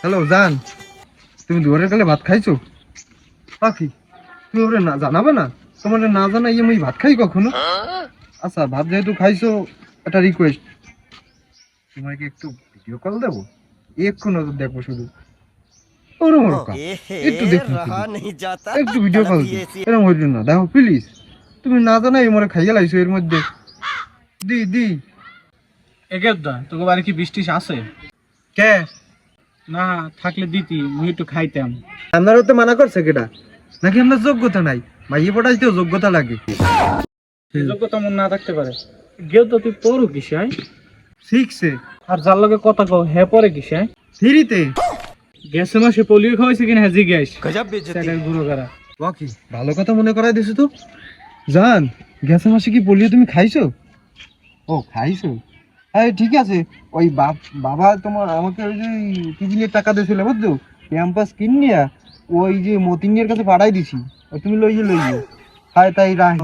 Hello জান, তুমি দুপুরের কালে ভাত খাইছো? পাখি, তুমি ওরে না জানাবে না? তোমার না জানাই আমি ভাত খাই কখনো? আচ্ছা, ভাত যেহেতু খাইছো, একটা রিকোয়েস্ট, তোমাকে একটু ভিডিও কল দেবো, একটু নজর দেখবো শুধু। ওরম ওরকম একটু দেখুন শুধু, একটু ভিডিও কল দিই, এরকম হইল না, দেখো প্লিজ। তুমি না জানাই মরে খাইয়া লাইছো এর মধ্যে। দি দি একেদা তোকে বাড়ি কি বৃষ্টি আছে? কে? না থাকলে দিতি মুই একটু খাইতাম। আপনার ওতে মানা করছে কেটা? নাকি আপনার যোগ্যতা নাই? মাইয়ে পড়াইতেও যোগ্যতা লাগে। সেই যোগ্যতা মন না থাকতে পারে। গেও তো তুই পড়ু কিসে আয়? শিখছে আর যার লগে কথা কও হে পরে কিসে আয়? ফ্রিতে। গেছে মাসে পোলিও খাওয়াইছে কিনা হ্যাঁ জিজ্ঞাস। সেটার গুরু গারা। বাকি ভালো কথা মনে করাই দিছো তো। জান, গেছে মাসে কি বলিও তুমি খাইছো? ও খাইছো, হ্যাঁ ঠিক আছে। ওই বাবা তোমার আমাকে ওই যে টিফিনের টাকা দিয়েছিল বুঝছো, ক্যাম্পাস কিনিয়া ওই যে মতিনের কাছে পাঠাই দিছি। তুমি লইয়ে হায় তাই রাহি।